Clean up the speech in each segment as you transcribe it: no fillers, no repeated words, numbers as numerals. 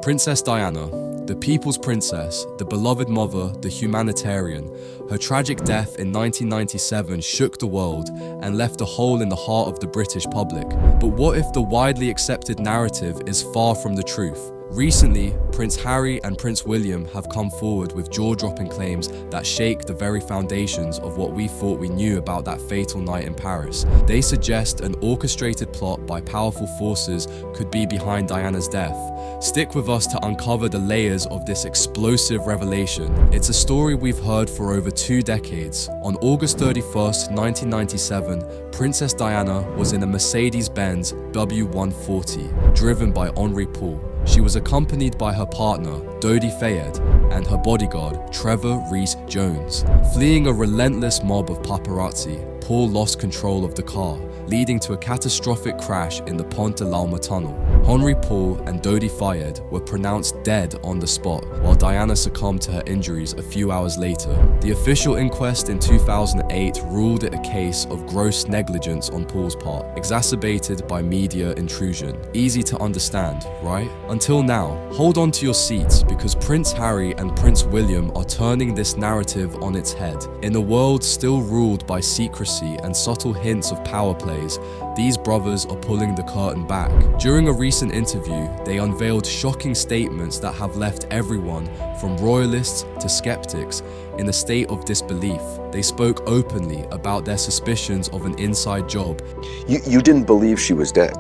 Princess Diana, the people's princess, the beloved mother, the humanitarian. Her tragic death in 1997 shook the world and left a hole in the heart of the British public. But what if the widely accepted narrative is far from the truth? Recently, Prince Harry and Prince William have come forward with jaw-dropping claims that shake the very foundations of what we thought we knew about that fatal night in Paris. They suggest an orchestrated plot by powerful forces could be behind Diana's death. Stick with us to uncover the layers of this explosive revelation. It's a story we've heard for over 2 decades. On August 31st, 1997, Princess Diana was in a Mercedes-Benz W140, driven by Henri Paul. She was accompanied by her partner, Dodi Fayed, and her bodyguard, Trevor Rees-Jones. Fleeing a relentless mob of paparazzi, Paul lost control of the car, leading to a catastrophic crash in the Pont de l'Alma tunnel. Henri Paul and Dodi Fayed were pronounced dead on the spot, while Diana succumbed to her injuries a few hours later. The official inquest in 2008 ruled it a case of gross negligence on Paul's part, exacerbated by media intrusion. Easy to understand, right? Until now, hold on to your seats because Prince Harry and Prince William are turning this narrative on its head. In a world still ruled by secrecy and subtle hints of power plays, these brothers are pulling the curtain back. During a recent interview, they unveiled shocking statements that have left everyone, from royalists to skeptics, in a state of disbelief. They spoke openly about their suspicions of an inside job. You didn't believe she was dead?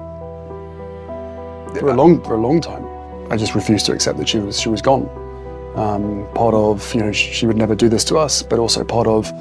For a long time. I just refused to accept that she was gone. Part of, she would never do this to us, but also part of,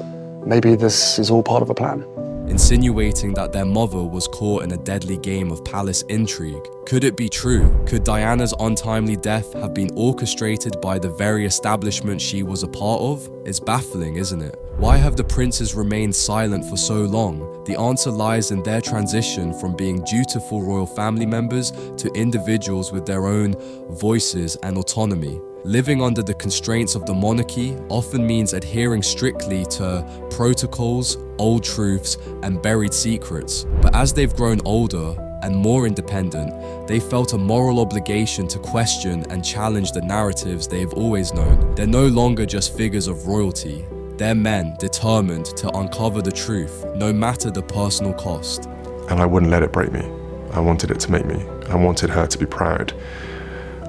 maybe this is all part of a plan. Insinuating that their mother was caught in a deadly game of palace intrigue. Could it be true? Could Diana's untimely death have been orchestrated by the very establishment she was a part of? It's baffling, isn't it? Why have the princes remained silent for so long? The answer lies in their transition from being dutiful royal family members to individuals with their own voices and autonomy. Living under the constraints of the monarchy often means adhering strictly to protocols, old truths, and buried secrets. But as they've grown older and more independent, they felt a moral obligation to question and challenge the narratives they've always known. They're no longer just figures of royalty. They're men determined to uncover the truth, no matter the personal cost. And I wouldn't let it break me. I wanted it to make me. I wanted her to be proud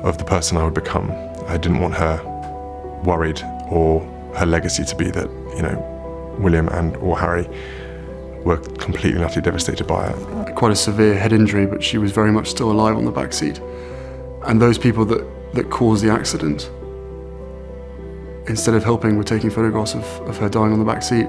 of the person I would become. I didn't want her worried or her legacy to be that, William or Harry were completely and utterly devastated by it. Quite a severe head injury, but she was very much still alive on the back seat. And those people that caused the accident, instead of helping, were taking photographs of her dying on the back seat.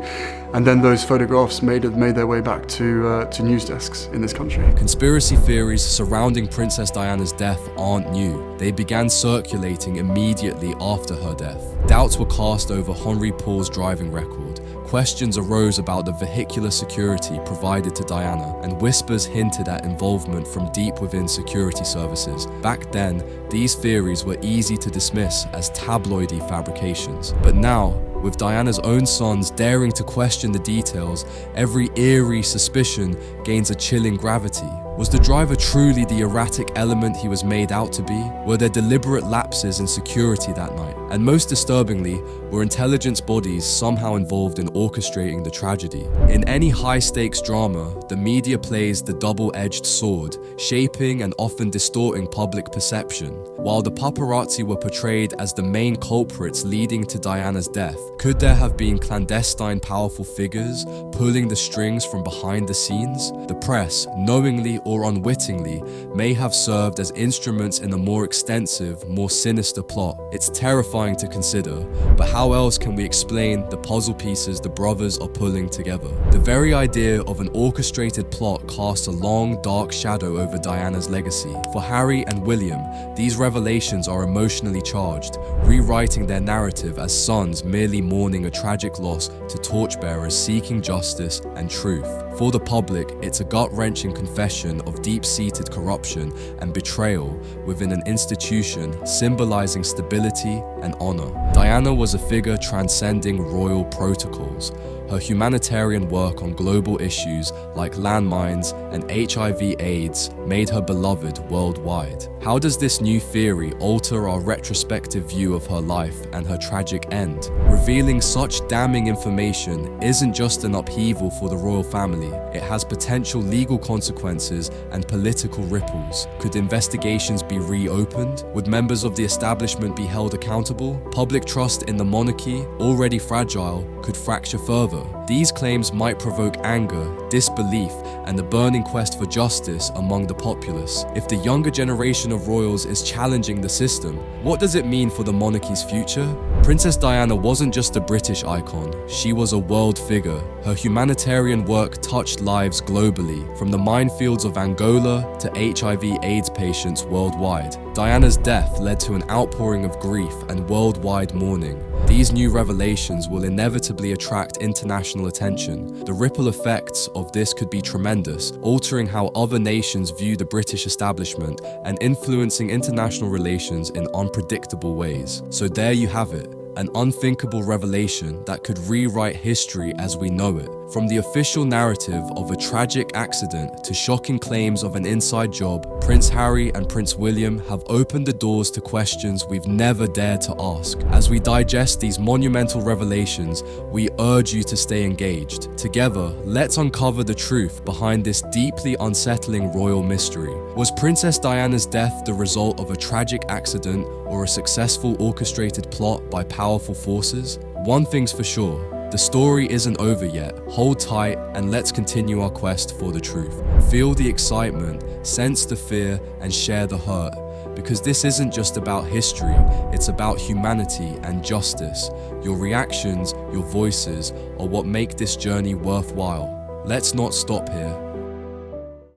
And then those photographs made their way back to news desks in this country. Conspiracy theories surrounding Princess Diana's death aren't new. They began circulating immediately after her death. Doubts were cast over Henri Paul's driving record. Questions arose about the vehicular security provided to Diana, and whispers hinted at involvement from deep within security services. Back then, these theories were easy to dismiss as tabloidy fabrications. But now, with Diana's own sons daring to question the details, every eerie suspicion gains a chilling gravity. Was the driver truly the erratic element he was made out to be? Were there deliberate lapses in security that night? And most disturbingly, were intelligence bodies somehow involved in orchestrating the tragedy? In any high-stakes drama, the media plays the double-edged sword, shaping and often distorting public perception. While the paparazzi were portrayed as the main culprits leading to Diana's death, could there have been clandestine powerful figures pulling the strings from behind the scenes? The press, knowingly or unwittingly, may have served as instruments in a more extensive, more sinister plot. It's terrifying to consider, but how else can we explain the puzzle pieces the brothers are pulling together? The very idea of an orchestrated plot casts a long, dark shadow over Diana's legacy. For Harry and William, these revelations are emotionally charged, rewriting their narrative as sons merely mourning a tragic loss to torchbearers seeking justice and truth. For the public, it's a gut-wrenching confession of deep-seated corruption and betrayal within an institution symbolizing stability and honor. Diana was a figure transcending royal protocols, her humanitarian work on global issues like landmines and HIV/AIDS made her beloved worldwide. How does this new theory alter our retrospective view of her life and her tragic end? Revealing such damning information isn't just an upheaval for the royal family, it has potential legal consequences and political ripples. Could investigations be reopened? Would members of the establishment be held accountable? Public trust in the monarchy, already fragile, could fracture further. These claims might provoke anger, disbelief, and the burning quest for justice among the populace. If the younger generation of royals is challenging the system, what does it mean for the monarchy's future? Princess Diana wasn't just a British icon, she was a world figure. Her humanitarian work touched lives globally, from the minefields of Angola to HIV/AIDS patients worldwide. Diana's death led to an outpouring of grief and worldwide mourning. These new revelations will inevitably attract international attention. The ripple effects of this could be tremendous, altering how other nations view the British establishment and influencing international relations in unpredictable ways. So there you have it. An unthinkable revelation that could rewrite history as we know it. From the official narrative of a tragic accident to shocking claims of an inside job, Prince Harry and Prince William have opened the doors to questions we've never dared to ask. As we digest these monumental revelations, we urge you to stay engaged. Together, let's uncover the truth behind this deeply unsettling royal mystery. Was Princess Diana's death the result of a tragic accident or a successful orchestrated plot by powerful forces? One thing's for sure, the story isn't over yet. Hold tight and let's continue our quest for the truth. Feel the excitement, sense the fear, and share the hurt. Because this isn't just about history, it's about humanity and justice. Your reactions, your voices, are what make this journey worthwhile. Let's not stop here.